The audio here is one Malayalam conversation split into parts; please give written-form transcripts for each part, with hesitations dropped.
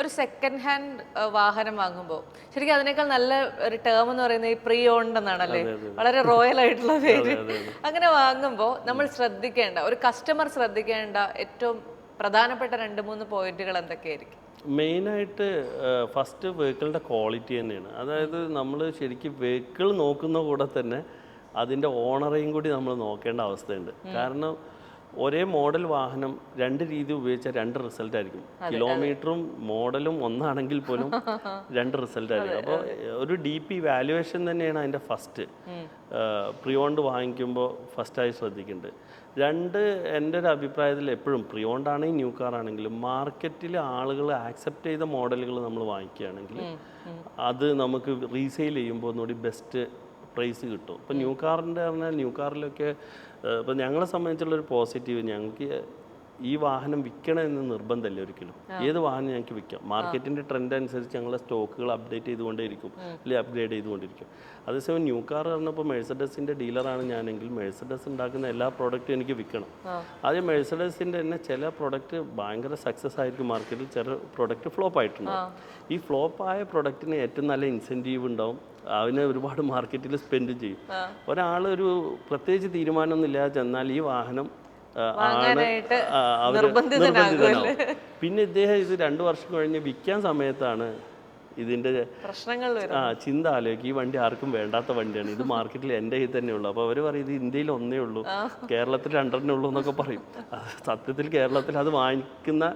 ഒരു സെക്കൻഡ് ഹാൻഡ് വാഹനം വാങ്ങുമ്പോൾ ശരിക്കും അതിനേക്കാൾ നല്ല ഒരു ടേം എന്ന് പറയുന്നത് ഈ പ്രീ ഓൺഡ് എന്നാണല്ലേ, വളരെ റോയൽ ആയിട്ടുള്ള പേര്. അങ്ങനെ വാങ്ങുമ്പോൾ നമ്മൾ ശ്രദ്ധിക്കേണ്ട, ഒരു കസ്റ്റമർ ശ്രദ്ധിക്കേണ്ട ഏറ്റവും പ്രധാനപ്പെട്ട 2-3 പോയിന്റുകൾ എന്തൊക്കെയായിരിക്കും? മെയിനായിട്ട് ഫസ്റ്റ് വെഹിക്കിളിൻ്റെ ക്വാളിറ്റി തന്നെയാണ്. അതായത് നമ്മൾ ശരിക്കും വെഹിക്കിൾ നോക്കുന്ന കൂടെ തന്നെ അതിൻ്റെ ഓണറേയും കൂടി നമ്മൾ നോക്കേണ്ട അവസ്ഥയുണ്ട്. കാരണം ഒരേ മോഡൽ വാഹനം 2 രീതി ഉപയോഗിച്ചാൽ 2 റിസൾട്ട് ആയിരിക്കും. കിലോമീറ്ററും മോഡലും ഒന്നാണെങ്കിൽ പോലും 2 റിസൾട്ട് ആയിരിക്കും. അപ്പോൾ ഒരു DP വാല്യുവേഷൻ തന്നെയാണ് അതിൻ്റെ ഫസ്റ്റ്. പ്രിയോണ്ട് വാങ്ങിക്കുമ്പോൾ ഫസ്റ്റായി ശ്രദ്ധിക്കേണ്ടത്. 2, എൻ്റെ ഒരു അഭിപ്രായത്തിൽ എപ്പോഴും പ്രിയോണ്ട് ആണെങ്കിലും ന്യൂ കാർ ആണെങ്കിലും മാർക്കറ്റിൽ ആളുകൾ ആക്സെപ്റ്റ് ചെയ്ത മോഡലുകൾ നമ്മൾ വാങ്ങിക്കുകയാണെങ്കിൽ അത് നമുക്ക് റീസെയിൽ ചെയ്യുമ്പോൾ ഒന്നുകൂടി ബെസ്റ്റ് പ്രൈസ് കിട്ടും. ഇപ്പോൾ ന്യൂ കാറിൻ്റെ പറഞ്ഞാൽ ന്യൂ കാറിലൊക്കെ ഇപ്പോൾ ഞങ്ങളെ സംബന്ധിച്ചുള്ളൊരു പോസിറ്റീവ്, ഞങ്ങൾക്ക് ഈ വാഹനം വിൽക്കണമെന്ന് നിർബന്ധമില്ല ഒരിക്കലും. ഏത് വാഹനം ഞങ്ങൾക്ക് വിൽക്കാം. മാർക്കറ്റിൻ്റെ ട്രെൻഡ് അനുസരിച്ച് ഞങ്ങളെ സ്റ്റോക്കുകൾ അപ്ഡേറ്റ് ചെയ്തുകൊണ്ടേയിരിക്കും, അല്ലെങ്കിൽ അപ്ഗ്രേഡ് ചെയ്തുകൊണ്ടിരിക്കും. അതേസമയം ന്യൂ കാർ പറഞ്ഞപ്പോൾ മെഴ്സഡസിൻ്റെ ഡീലറാണ് ഞാനെങ്കിൽ മെഴ്സഡസ് ഉണ്ടാക്കുന്ന എല്ലാ പ്രോഡക്റ്റും എനിക്ക് വിൽക്കണം. ആദ്യം മെഴ്സഡസിൻ്റെ തന്നെ ചില പ്രോഡക്റ്റ് ഭയങ്കര സക്സസ് ആയിരിക്കും മാർക്കറ്റിൽ, ചില പ്രോഡക്റ്റ് ഫ്ലോപ്പ് ആയിട്ടുണ്ടാവും. ഈ ഫ്ലോപ്പായ പ്രോഡക്റ്റിന് ഏറ്റവും നല്ല ഇൻസെൻറ്റീവ് ഉണ്ടാവും, അവന് ഒരുപാട് മാർക്കറ്റിൽ സ്പെൻഡ് ചെയ്യും. ഒരാളൊരു പ്രത്യേകിച്ച് തീരുമാനമൊന്നും ഇല്ലാതെ ചെന്നാൽ ഈ വാഹനം നിർബന്ധിതനാവും. പിന്നെ ഇദ്ദേഹം ഇത് 2 വർഷം കഴിഞ്ഞ് വിൽക്കാൻ സമയത്താണ് ഇതിൻ്റെ പ്രശ്നങ്ങൾ ചിന്ത ആലോചിക്കും. ഈ വണ്ടി ആർക്കും വേണ്ടാത്ത വണ്ടിയാണ്, ഇത് മാർക്കറ്റിൽ എൻ്റെ കയ്യിൽ തന്നെ ഉള്ളൂ. അപ്പോൾ അവർ പറയും ഇത് ഇന്ത്യയിൽ 1 ഉള്ളൂ, കേരളത്തിൽ 2 ഉള്ളൂ എന്നൊക്കെ പറയും. സത്യത്തിൽ കേരളത്തിൽ അത് വാങ്ങിക്കുന്ന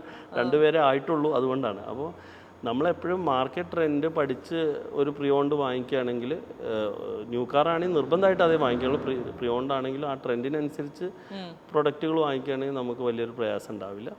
2 പേരെ ആയിട്ടുള്ളൂ, അതുകൊണ്ടാണ്. അപ്പോൾ നമ്മളെപ്പോഴും മാർക്കറ്റ് ട്രെൻഡ് പഠിച്ച് ഒരു പ്രിയോണ്ട് വാങ്ങിക്കുകയാണെങ്കിൽ, ന്യൂ കാർ ആണെങ്കിൽ നിർബന്ധമായിട്ട് അതേ വാങ്ങിക്കുള്ളൂ. പ്രിയോണ്ട് ആണെങ്കിലും ആ ട്രെൻഡിനനുസരിച്ച് പ്രൊഡക്റ്റുകൾ വാങ്ങിക്കുകയാണെങ്കിൽ നമുക്ക് വലിയൊരു പ്രയാസം ഉണ്ടാവില്ല.